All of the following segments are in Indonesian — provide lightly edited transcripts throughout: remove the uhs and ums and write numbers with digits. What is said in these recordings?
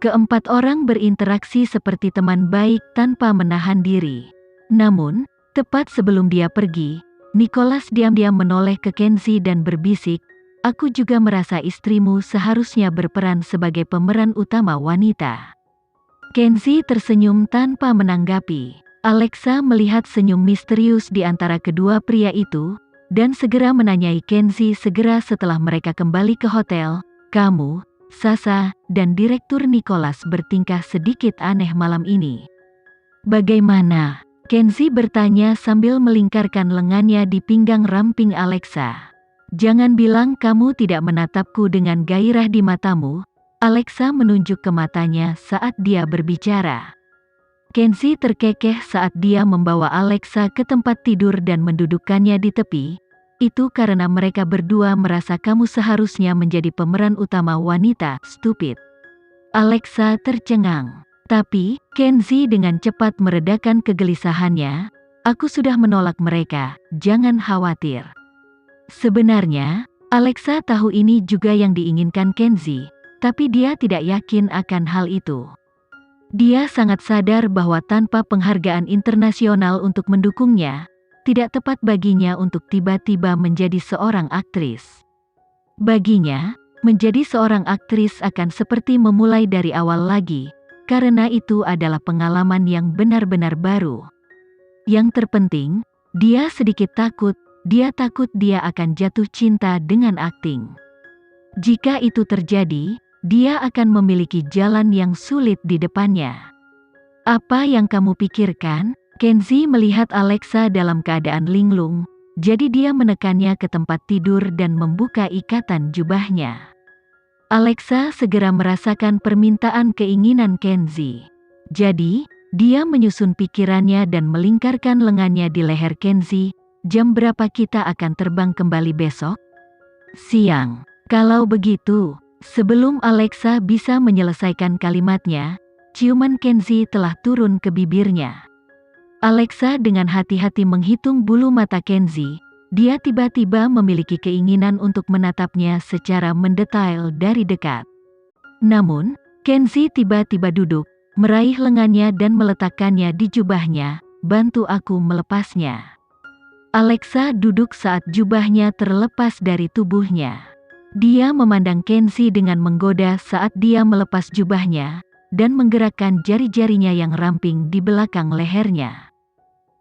Keempat orang berinteraksi seperti teman baik tanpa menahan diri. Namun, tepat sebelum dia pergi, Nicholas diam-diam menoleh ke Kenzie dan berbisik, "Aku juga merasa istrimu seharusnya berperan sebagai pemeran utama wanita." Kenzie tersenyum tanpa menanggapi. Alexa melihat senyum misterius di antara kedua pria itu, dan segera menanyai Kenzie segera setelah mereka kembali ke hotel, "Kamu, Sasha, dan Direktur Nicholas bertingkah sedikit aneh malam ini. Bagaimana?" Kenzie bertanya sambil melingkarkan lengannya di pinggang ramping Alexa. "Jangan bilang kamu tidak menatapku dengan gairah di matamu." Alexa menunjuk ke matanya saat dia berbicara. Kenzie terkekeh saat dia membawa Alexa ke tempat tidur dan mendudukkannya di tepi. "Itu karena mereka berdua merasa kamu seharusnya menjadi pemeran utama wanita, stupid." Alexa tercengang. Tapi, Kenzie dengan cepat meredakan kegelisahannya, "Aku sudah menolak mereka, jangan khawatir." Sebenarnya, Alexa tahu ini juga yang diinginkan Kenzie, tapi dia tidak yakin akan hal itu. Dia sangat sadar bahwa tanpa penghargaan internasional untuk mendukungnya, tidak tepat baginya untuk tiba-tiba menjadi seorang aktris. Baginya, menjadi seorang aktris akan seperti memulai dari awal lagi, karena itu adalah pengalaman yang benar-benar baru. Yang terpenting, dia sedikit takut, dia takut dia akan jatuh cinta dengan akting. Jika itu terjadi, dia akan memiliki jalan yang sulit di depannya. "Apa yang kamu pikirkan?" Kenzie melihat Alexa dalam keadaan linglung, jadi dia menekannya ke tempat tidur dan membuka ikatan jubahnya. Alexa segera merasakan permintaan keinginan Kenzie. Jadi, dia menyusun pikirannya dan melingkarkan lengannya di leher Kenzie. "Jam berapa kita akan terbang kembali besok?" "Siang." Kalau begitu, sebelum Alexa bisa menyelesaikan kalimatnya, ciuman Kenzie telah turun ke bibirnya. Alexa dengan hati-hati menghitung bulu mata Kenzie. Dia tiba-tiba memiliki keinginan untuk menatapnya secara mendetail dari dekat. Namun, Kenzie tiba-tiba duduk, meraih lengannya dan meletakkannya di jubahnya. "Bantu aku melepasnya." Alexa duduk saat jubahnya terlepas dari tubuhnya. Dia memandang Kenzie dengan menggoda saat dia melepas jubahnya, dan menggerakkan jari-jarinya yang ramping di belakang lehernya.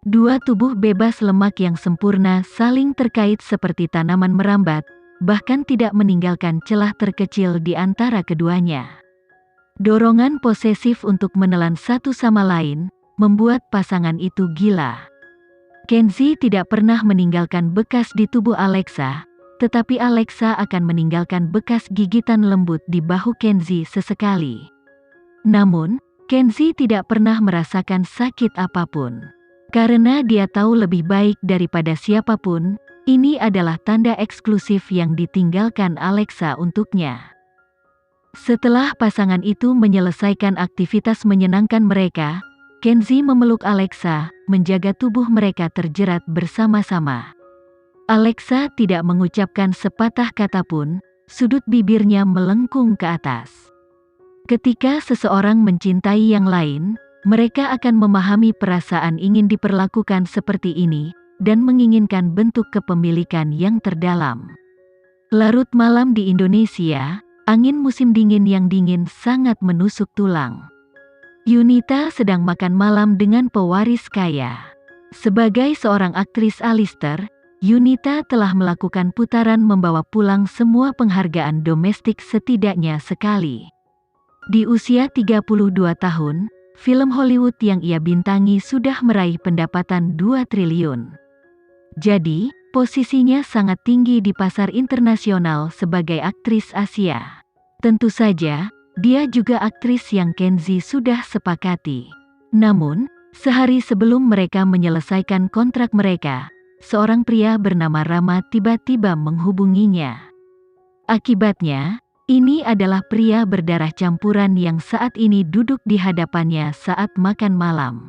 Dua tubuh bebas lemak yang sempurna saling terkait seperti tanaman merambat, bahkan tidak meninggalkan celah terkecil di antara keduanya. Dorongan posesif untuk menelan satu sama lain, membuat pasangan itu gila. Kenzie tidak pernah meninggalkan bekas di tubuh Alexa, tetapi Alexa akan meninggalkan bekas gigitan lembut di bahu Kenzie sesekali. Namun, Kenzie tidak pernah merasakan sakit apapun. Karena dia tahu lebih baik daripada siapapun, ini adalah tanda eksklusif yang ditinggalkan Alexa untuknya. Setelah pasangan itu menyelesaikan aktivitas menyenangkan mereka, Kenzie memeluk Alexa, menjaga tubuh mereka terjerat bersama-sama. Alexa tidak mengucapkan sepatah kata pun, sudut bibirnya melengkung ke atas. Ketika seseorang mencintai yang lain, mereka akan memahami perasaan ingin diperlakukan seperti ini, dan menginginkan bentuk kepemilikan yang terdalam. Larut malam di Indonesia, angin musim dingin yang dingin sangat menusuk tulang. Yunita sedang makan malam dengan pewaris kaya. Sebagai seorang aktris Alistair, Yunita telah melakukan putaran membawa pulang semua penghargaan domestik setidaknya sekali. Di usia 32 tahun, film Hollywood yang ia bintangi sudah meraih pendapatan 2 triliun. Jadi, posisinya sangat tinggi di pasar internasional sebagai aktris Asia. Tentu saja, dia juga aktris yang Kenzie sudah sepakati. Namun, sehari sebelum mereka menyelesaikan kontrak mereka, seorang pria bernama Rama tiba-tiba menghubunginya. Akibatnya, ini adalah pria berdarah campuran yang saat ini duduk di hadapannya saat makan malam.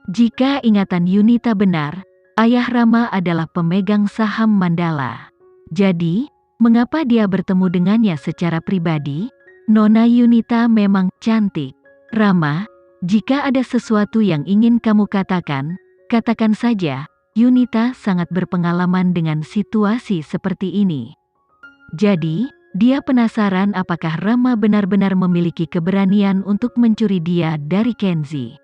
Jika ingatan Yunita benar, ayah Rama adalah pemegang saham Mandala. Jadi, mengapa dia bertemu dengannya secara pribadi? Nona Yunita memang cantik. Rama, jika ada sesuatu yang ingin kamu katakan, katakan saja. Yunita sangat berpengalaman dengan situasi seperti ini. Jadi, dia penasaran apakah Rama benar-benar memiliki keberanian untuk mencuri dia dari Kenzi.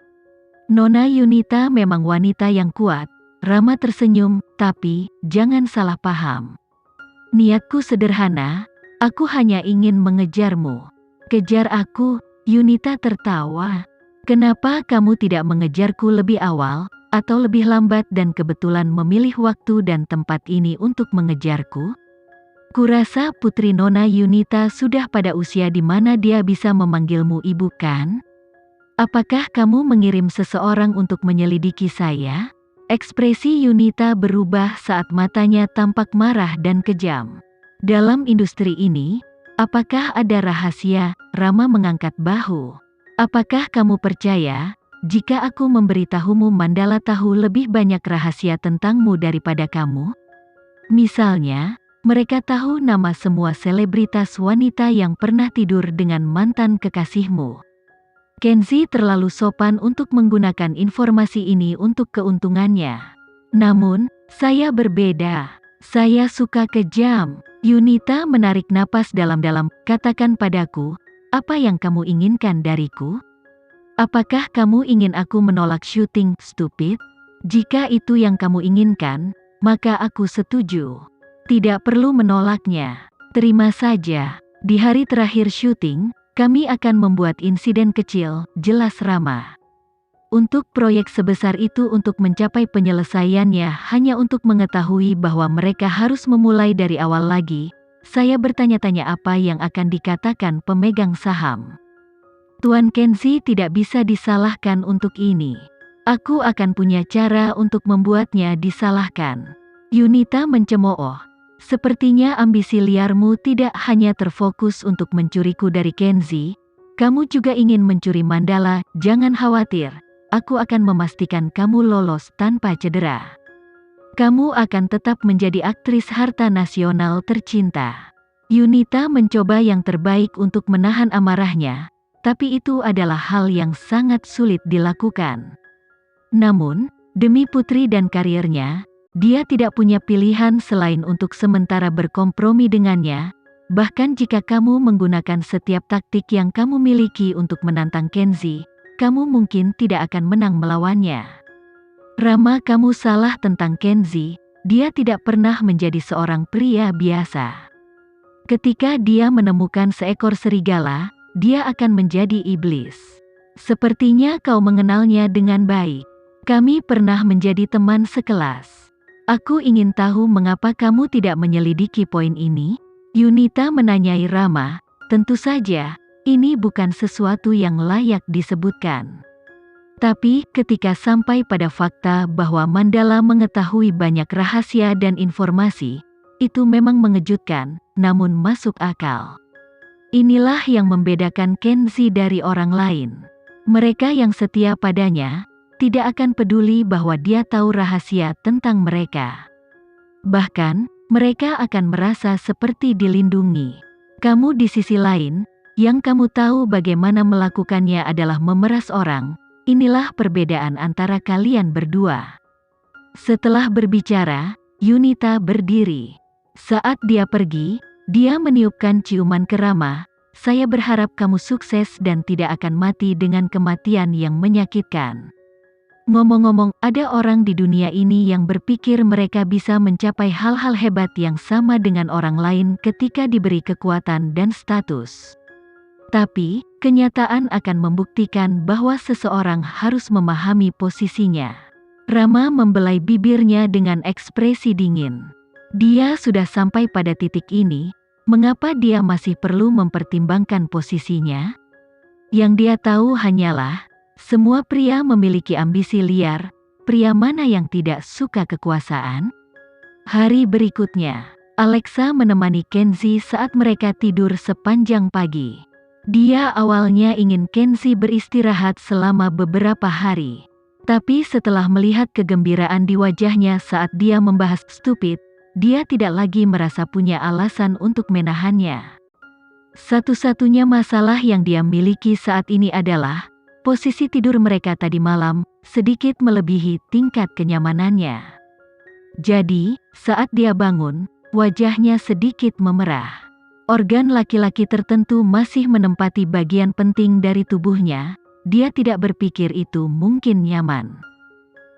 Nona Yunita memang wanita yang kuat. Rama tersenyum, tapi jangan salah paham. Niatku sederhana, aku hanya ingin mengejarmu. Kejar aku, Yunita tertawa. Kenapa kamu tidak mengejarku lebih awal, atau lebih lambat dan kebetulan memilih waktu dan tempat ini untuk mengejarku? Kurasa Putri Nona Yunita sudah pada usia di mana dia bisa memanggilmu ibu kan? Apakah kamu mengirim seseorang untuk menyelidiki saya? Ekspresi Yunita berubah saat matanya tampak marah dan kejam. Dalam industri ini, apakah ada rahasia? Rama mengangkat bahu. Apakah kamu percaya, jika aku memberitahumu Mandala tahu lebih banyak rahasia tentangmu daripada kamu? Misalnya, mereka tahu nama semua selebritas wanita yang pernah tidur dengan mantan kekasihmu. Kenzi terlalu sopan untuk menggunakan informasi ini untuk keuntungannya. Namun, saya berbeda. Saya suka kejam. Yunita menarik napas dalam-dalam. Katakan padaku, apa yang kamu inginkan dariku? Apakah kamu ingin aku menolak syuting, stupid? Jika itu yang kamu inginkan, maka aku setuju. Tidak perlu menolaknya. Terima saja. Di hari terakhir syuting, kami akan membuat insiden kecil, jelas Rama. Untuk proyek sebesar itu untuk mencapai penyelesaiannya hanya untuk mengetahui bahwa mereka harus memulai dari awal lagi, saya bertanya-tanya apa yang akan dikatakan pemegang saham. Tuan Kenzi tidak bisa disalahkan untuk ini. Aku akan punya cara untuk membuatnya disalahkan. Yunita mencemooh. Sepertinya ambisi liarmu tidak hanya terfokus untuk mencuriku dari Kenzi, kamu juga ingin mencuri Mandala. Jangan khawatir, aku akan memastikan kamu lolos tanpa cedera. Kamu akan tetap menjadi aktris harta nasional tercinta. Yunita mencoba yang terbaik untuk menahan amarahnya, tapi itu adalah hal yang sangat sulit dilakukan. Namun, demi putri dan karirnya, dia tidak punya pilihan selain untuk sementara berkompromi dengannya. Bahkan jika kamu menggunakan setiap taktik yang kamu miliki untuk menantang Kenzi, kamu mungkin tidak akan menang melawannya. Rama, kamu salah tentang Kenzi. Dia tidak pernah menjadi seorang pria biasa. Ketika dia menemukan seekor serigala, dia akan menjadi iblis. Sepertinya kau mengenalnya dengan baik. Kami pernah menjadi teman sekelas. Aku ingin tahu mengapa kamu tidak menyelidiki poin ini? Yunita menanyai Rama. Tentu saja, ini bukan sesuatu yang layak disebutkan. Tapi, ketika sampai pada fakta bahwa Mandala mengetahui banyak rahasia dan informasi, itu memang mengejutkan, namun masuk akal. Inilah yang membedakan Kenzi dari orang lain. Mereka yang setia padanya tidak akan peduli bahwa dia tahu rahasia tentang mereka. Bahkan, mereka akan merasa seperti dilindungi. Kamu di sisi lain, yang kamu tahu bagaimana melakukannya adalah memeras orang. Inilah perbedaan antara kalian berdua. Setelah berbicara, Yunita berdiri. Saat dia pergi, dia meniupkan ciuman ke Rama. Saya berharap kamu sukses dan tidak akan mati dengan kematian yang menyakitkan. Ngomong-ngomong, ada orang di dunia ini yang berpikir mereka bisa mencapai hal-hal hebat yang sama dengan orang lain ketika diberi kekuatan dan status. Tapi, kenyataan akan membuktikan bahwa seseorang harus memahami posisinya. Rama membelai bibirnya dengan ekspresi dingin. Dia sudah sampai pada titik ini, mengapa dia masih perlu mempertimbangkan posisinya? Yang dia tahu hanyalah, semua pria memiliki ambisi liar. Pria mana yang tidak suka kekuasaan? Hari berikutnya, Alexa menemani Kenzi saat mereka tidur sepanjang pagi. Dia awalnya ingin Kenzi beristirahat selama beberapa hari. Tapi setelah melihat kegembiraan di wajahnya saat dia membahas stupid, dia tidak lagi merasa punya alasan untuk menahannya. Satu-satunya masalah yang dia miliki saat ini adalah posisi tidur mereka tadi malam sedikit melebihi tingkat kenyamanannya. Jadi, saat dia bangun, wajahnya sedikit memerah. Organ laki-laki tertentu masih menempati bagian penting dari tubuhnya. Dia tidak berpikir itu mungkin nyaman.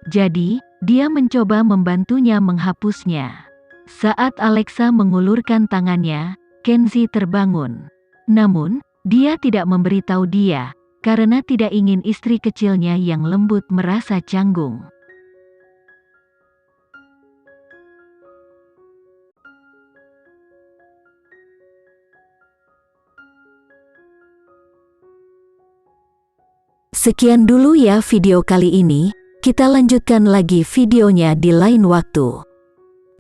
Jadi, dia mencoba membantunya menghapusnya. Saat Alexa mengulurkan tangannya, Kenzi terbangun. Namun, dia tidak memberitahu dia, karena tidak ingin istri kecilnya yang lembut merasa canggung. Sekian dulu ya video kali ini, kita lanjutkan lagi videonya di lain waktu.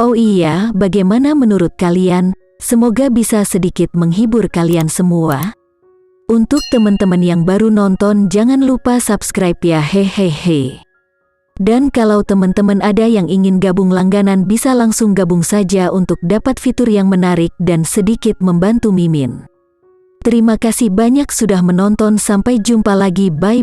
Oh iya, bagaimana menurut kalian? Semoga bisa sedikit menghibur kalian semua. Untuk teman-teman yang baru nonton, jangan lupa subscribe ya, hehehe. Dan kalau teman-teman ada yang ingin gabung langganan, bisa langsung gabung saja untuk dapat fitur yang menarik dan sedikit membantu Mimin. Terima kasih banyak sudah menonton, sampai jumpa lagi, bye.